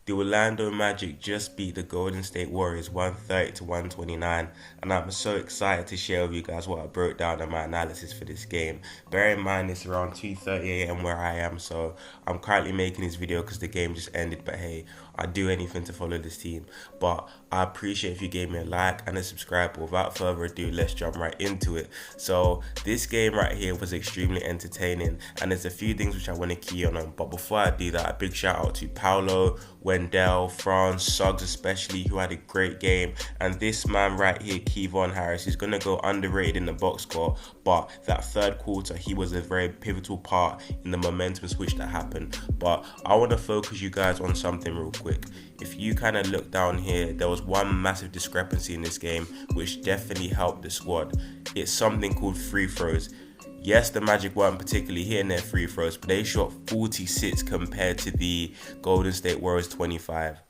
the Orlando Magic just beat the Golden State Warriors 130 to 129, and I'm so excited to share with you guys what I broke down in my analysis for this game. Bear in mind it's around 2:30 a.m. where I am, so I'm currently making this video because the game just ended, but hey, I'd do anything to follow this team. But I appreciate if you gave me a like and a subscribe. But without further ado, let's jump right into it. So this game right here was extremely entertaining, and there's a few things which I want to key on. But before I do that, a big shout out to Paolo, Wendell, Franz, Suggs especially, who had a great game. And this man right here, Kevon Harris, is going to go underrated in the box score, but that third quarter, he was a very pivotal part in the momentum switch that happened. But I want to focus you guys on something real quick. If you kind of look down here, there was one massive discrepancy in this game which definitely helped the squad. It's something called free throws. Yes, the Magic weren't particularly hitting their free throws, but they shot 46 compared to the Golden State Warriors 25.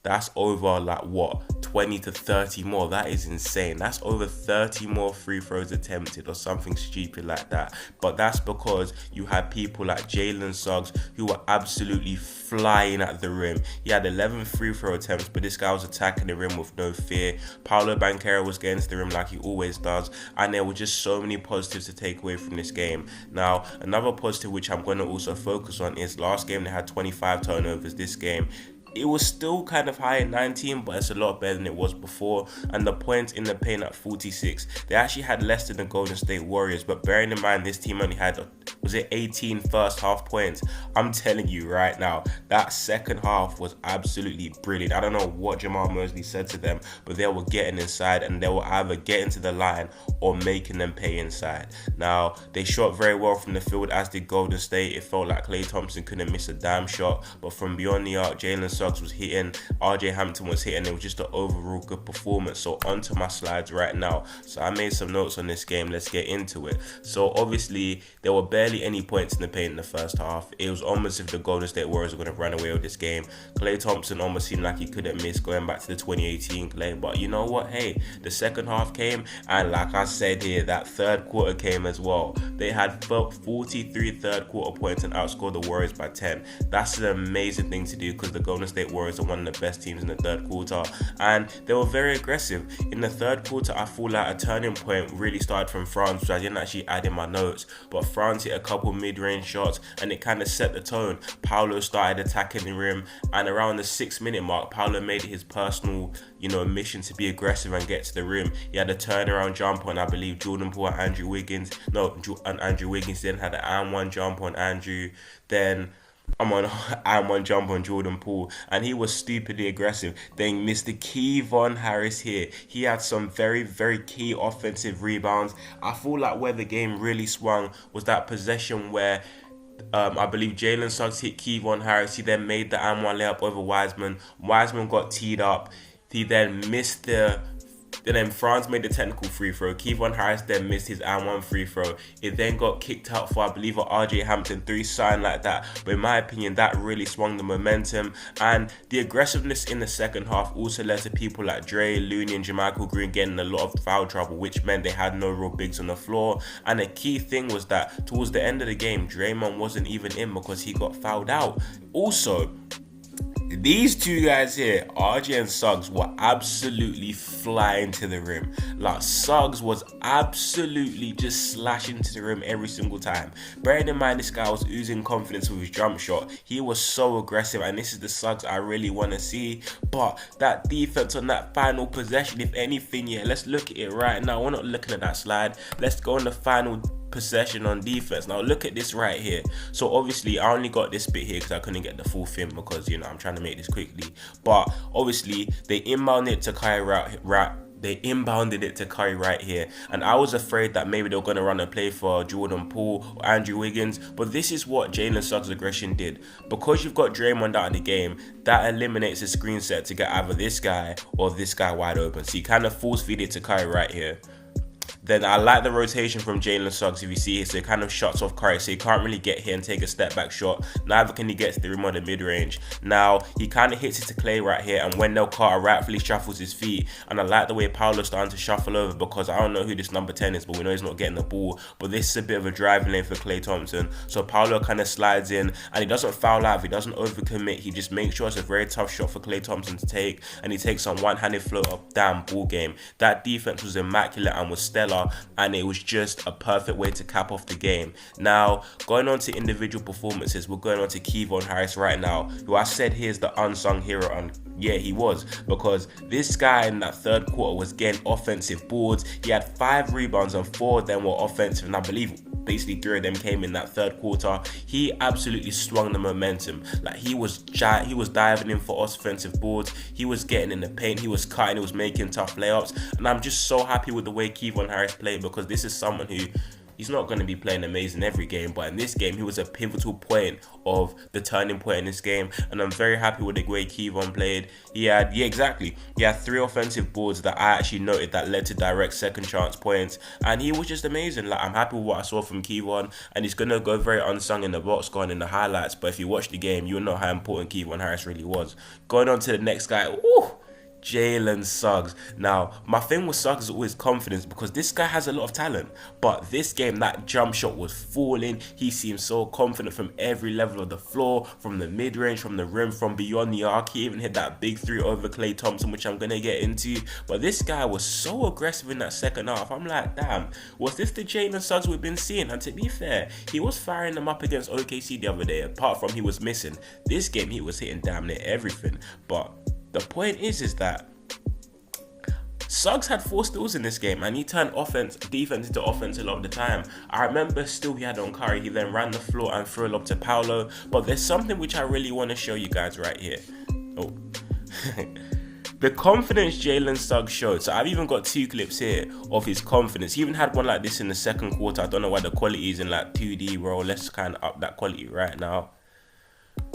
That's over like what, 20 to 30 more. That is insane. That's over 30 more free throws attempted or something stupid like that. But that's because you had people like Jalen Suggs who were absolutely flying at the rim. He had 11 free throw attempts, but this guy was attacking the rim with no fear. Paolo Banchero was getting to the rim like he always does, and there were just so many positives to take away from this game. Now, another positive which I'm going to also focus on is last game they had 25 turnovers. This game, it was still kind of high at 19, but it's a lot better than it was before. And the points in the paint at 46. They actually had less than the Golden State Warriors, but bearing in mind this team only had, was it 18 first half points? I'm telling you right now, that second half was absolutely brilliant. I don't know what Jamal Mosley said to them, but they were getting inside, and they were either getting to the line or making them pay inside. Now, they shot very well from the field, as did Golden State. It felt like Klay Thompson couldn't miss a damn shot, but from beyond the arc, Jalen Suggs was hitting, RJ Hampton was hitting. It was just an overall good performance. So onto my slides right now. So I made some notes on this game. Let's get into it. So obviously there were barely any points in the paint in the first half. It was almost as if the Golden State Warriors were going to run away with this game. Klay Thompson almost seemed like he couldn't miss, going back to the 2018 Klay. But you know what? Hey, the second half came, and like I said here, that third quarter came as well. They had 43 third quarter points and outscored the Warriors by 10. That's an amazing thing to do, because the Golden State Warriors are one of the best teams in the third quarter, and they were very aggressive. In the third quarter, I feel like a turning point really started from Franz, which I didn't actually add in my notes, but Franz hit a couple mid-range shots and it kind of set the tone. Paolo started attacking the rim, and around the 6-minute mark, Paolo made it his personal, mission to be aggressive and get to the rim. He had a turnaround jump on, I believe, Jordan Poole and Andrew Wiggins. Andrew Wiggins then had an and one jump on Andrew. Then and one jump on Jordan Poole, and he was stupidly aggressive. Then Mr. Kevon Harris here, he had some very, very key offensive rebounds. I feel like where the game really swung was that possession where I believe Jalen Suggs hit Kevon Harris. He then made the and one layup over Wiseman. Wiseman got teed up. He then missed and then Franz made the technical free throw. Kevon Harris then missed his and one free throw. It then got kicked out for, I believe, an RJ Hampton 3, something like that. But in my opinion, that really swung the momentum. And the aggressiveness in the second half also led to people like Dre, Looney, and JaMychal Green getting a lot of foul trouble, which meant they had no real bigs on the floor. And the key thing was that towards the end of the game, Draymond wasn't even in because he got fouled out. Also, these two guys here, RJ and Suggs, were absolutely flying to the rim. Like, Suggs was absolutely just slashing to the rim every single time. Bearing in mind, this guy was oozing confidence with his jump shot. He was so aggressive, and this is the Suggs I really want to see. But that defense on that final possession, if anything, yeah, let's look at it right now. We're not looking at that slide. Let's go on the final possession on defense. Now look at this right here. So obviously I only got this bit here because I couldn't get the full thing, because I'm trying to make this quickly. But obviously they inbounded it to Curry right here, and I was afraid that maybe they were going to run a play for Jordan Poole or Andrew Wiggins, but this is what Jalen Suggs' aggression did. Because you've got Draymond out of the game, that eliminates a screen set to get either this guy or this guy wide open. So you kind of force feed it to Curry right here. Then I like the rotation from Jalen Suggs. If you see here, so it kind of shuts off Curry, so he can't really get here and take a step back shot. Neither can he get to the rim on the mid range. Now he kind of hits it to Clay right here, and Wendell Carter rightfully shuffles his feet. And I like the way Paolo's starting to shuffle over, because I don't know who this number 10 is, but we know he's not getting the ball. But this is a bit of a driving lane for Klay Thompson. So Paolo kind of slides in, and he doesn't foul out, he doesn't overcommit. He just makes sure it's a very tough shot for Klay Thompson to take, and he takes on one-handed float up. Damn, ball game. That defense was immaculate and was stellar, and it was just a perfect way to cap off the game. Now, going on to individual performances, we're going on to Kevon Harris right now, who I said here's the unsung hero, and yeah, he was, because this guy in that third quarter was getting offensive boards. He had 5 rebounds and 4 of them were offensive, and I believe basically 3 of them came in that third quarter. He absolutely swung the momentum. Like, he was diving in for offensive boards, he was getting in the paint, he was cutting, he was making tough layups, and I'm just so happy with the way Kevon Harris played, because this is someone who, he's not going to be playing amazing every game, but in this game, he was a pivotal point of the turning point in this game, and I'm very happy with the way Kevon played. He had 3 offensive boards that I actually noted that led to direct second chance points, and he was just amazing. Like, I'm happy with what I saw from Kevon, and he's going to go very unsung in the box score and in the highlights, but if you watch the game, you'll know how important Kevon Harris really was. Going on to the next guy, Jalen Suggs. Now, my thing with Suggs is always confidence, because this guy has a lot of talent, but this game, that jump shot was falling. He seemed so confident from every level of the floor, from the mid-range, from the rim, from beyond the arc. He even hit that big 3 over Klay Thompson, which I'm going to get into, but this guy was so aggressive in that second half. I'm like, damn, was this the Jalen Suggs we've been seeing? And to be fair, he was firing them up against OKC the other day, apart from he was missing. This game, he was hitting damn near everything, but the point is that Suggs had 4 steals in this game, and he turned defense into offense a lot of the time. I remember still he had on Curry, he then ran the floor and threw it up to Paolo, but there's something which I really want to show you guys right here. The confidence Jalen Suggs showed. So I've even got 2 clips here of his confidence. He even had one like this in the second quarter. I don't know why the quality is in like 2D, bro. Let's kind of up that quality right now.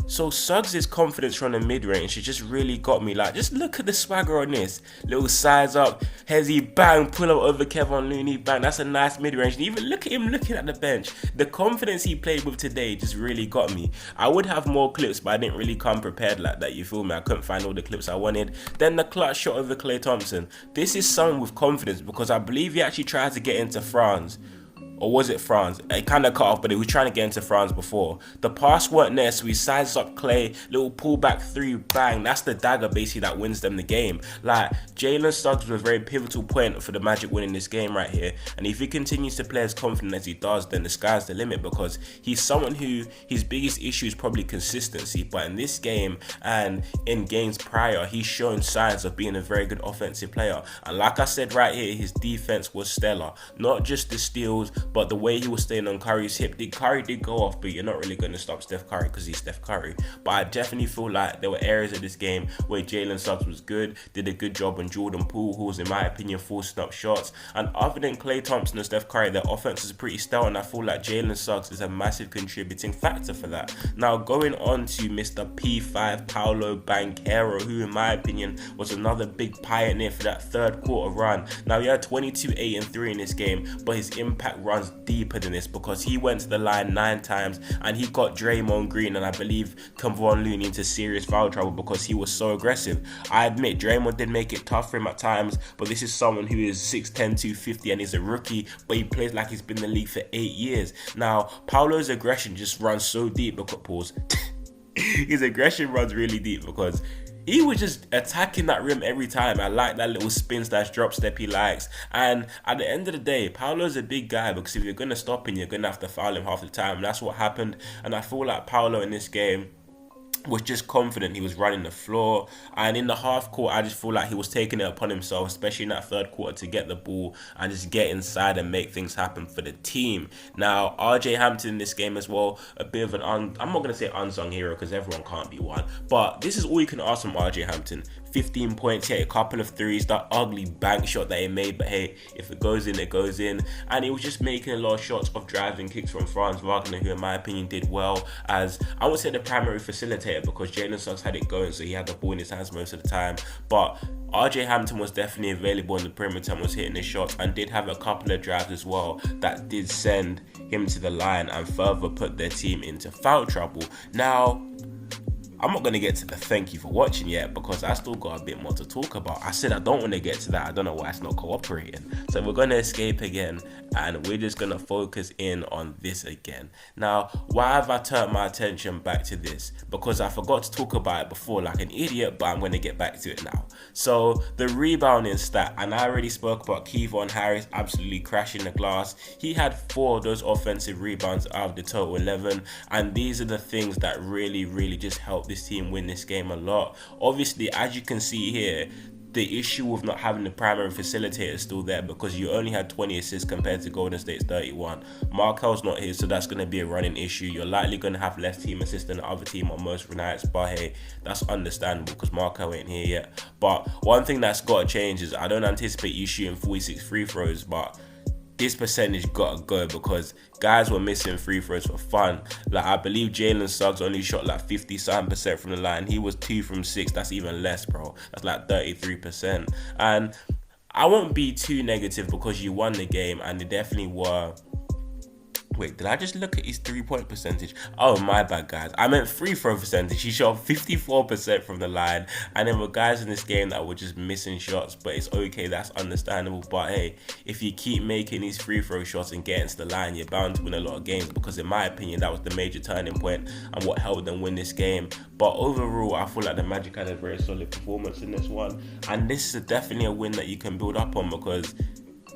So Suggs' confidence from the mid-range, it just really got me. Like, just look at the swagger on this. Little size up, Hezzy, bang, pull up over Kevon Looney, bang. That's a nice mid-range. And even look at him looking at the bench. The confidence he played with today just really got me. I would have more clips, but I didn't really come prepared like that, you feel me? I couldn't find all the clips I wanted. Then the clutch shot over Klay Thompson. This is someone with confidence, because I believe he actually tried to get into France. Or was it Franz? It kind of cut off, but he was trying to get into Franz before. The pass weren't there, so he sizes up Klay, little pullback 3, bang. That's the dagger basically that wins them the game. Like, Jalen Suggs was a very pivotal point for the Magic winning this game right here. And if he continues to play as confident as he does, then the sky's the limit, because he's someone who, his biggest issue is probably consistency. But in this game and in games prior, he's shown signs of being a very good offensive player. And like I said right here, his defense was stellar. Not just the steals, but the way he was staying on Curry's hip. Curry did go off, but you're not really going to stop Steph Curry because he's Steph Curry. But I definitely feel like there were areas of this game where Jalen Suggs was good, did a good job on Jordan Poole, who was, in my opinion, forcing up shots. And other than Klay Thompson and Steph Curry, their offense is pretty stout, and I feel like Jalen Suggs is a massive contributing factor for that. Now, going on to Mr. P5 Paolo Banchero, who, in my opinion, was another big pioneer for that third quarter run. Now, he had 22, 8, and 3 in this game, but his impact runs deeper than this, because he went to the line 9 times and he got Draymond Green and I believe Kevon Looney into serious foul trouble because he was so aggressive. I admit Draymond did make it tough for him at times, but this is someone who is 6'10", 250 and is a rookie, but he plays like he's been in the league for 8 years. Now, Paolo's aggression just runs so deep, because his aggression runs really deep, because he was just attacking that rim every time. I like that little spin / drop step he likes. And at the end of the day, Paolo's a big guy, because if you're going to stop him, you're going to have to foul him half the time. And that's what happened. And I feel like Paolo in this game was just confident. He was running the floor, and in the half court I just feel like he was taking it upon himself, especially in that third quarter, to get the ball and just get inside and make things happen for the team. Now, RJ Hampton in this game as well, a bit of an I'm not going to say unsung hero, because everyone can't be one, but this is all you can ask from RJ Hampton. 15 points, hit a couple of threes, that ugly bank shot that he made, but hey, if it goes in, it goes in. And he was just making a lot of shots off drives and kicks from Franz Wagner, who in my opinion did well as, I would say, the primary facilitator, because Jalen Suggs had it going, so he had the ball in his hands most of the time. But RJ Hampton was definitely available on the perimeter and was hitting his shots, and did have a couple of drives as well that did send him to the line and further put their team into foul trouble. Now, I'm not going to get to the thank you for watching yet, because I still got a bit more to talk about. I said I don't want to get to that. I don't know why it's not cooperating. So we're going to escape again, and we're just going to focus in on this again. Now, why have I turned my attention back to this? Because I forgot to talk about it before like an idiot, but I'm going to get back to it now. So the rebounding stat, and I already spoke about Kevon Harris absolutely crashing the glass. He had 4 of those offensive rebounds out of the total 11, and these are the things that really just help this team win this game a lot. Obviously, as you can see here, the issue of not having the primary facilitator is still there, because you only had 20 assists compared to Golden State's 31. Markel's not here, so that's going to be a running issue. You're likely going to have less team assists than the other team on most nights, but hey, that's understandable because Markel ain't here yet. But one thing that's got to change is I don't anticipate you shooting 46 free throws, but this percentage gotta go, because guys were missing free throws for fun. Like, I believe Jalen Suggs only shot like 57% from the line. He was 2 from 6. That's even less, bro. That's like 33%. And I won't be too negative, because you won the game, and they definitely were. Wait, did I just look at his 3-point percentage? Oh, my bad, guys. I meant free throw percentage. He shot 54% from the line. And there were guys in this game that were just missing shots. But it's okay. That's understandable. But hey, if you keep making these free throw shots and getting to the line, you're bound to win a lot of games. Because in my opinion, that was the major turning point and what helped them win this game. But overall, I feel like the Magic had a very solid performance in this one. And this is definitely a win that you can build up on, because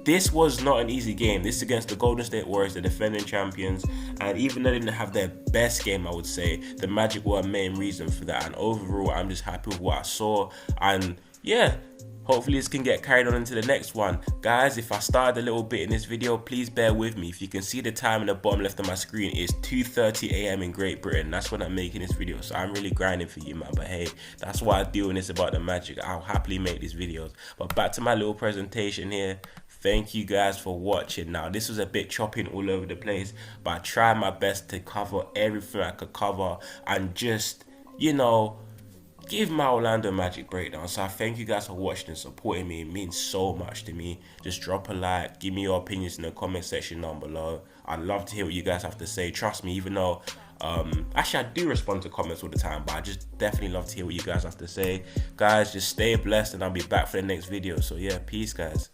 this was not an easy game. This is against the Golden State Warriors, the defending champions. And even though they didn't have their best game, I would say, the Magic were a main reason for that. And overall, I'm just happy with what I saw. And yeah, hopefully this can get carried on into the next one. Guys, if I started a little bit in this video, please bear with me. If you can see the time in the bottom left of my screen, it's 2:30 a.m. in Great Britain. That's when I'm making this video. So I'm really grinding for you, man. But hey, that's why I do when it's about the Magic. I'll happily make these videos. But back to my little presentation here. Thank you guys for watching. Now, this was a bit chopping all over the place, but I tried my best to cover everything I could cover and just, you know, give my Orlando Magic breakdown. So I thank you guys for watching and supporting me. It means so much to me. Just drop a like, give me your opinions in the comment section down below. I'd love to hear what you guys have to say. Trust me, even though actually I do respond to comments all the time, but I just definitely love to hear what you guys have to say. Guys, just stay blessed, and I'll be back for the next video. So yeah, peace, guys.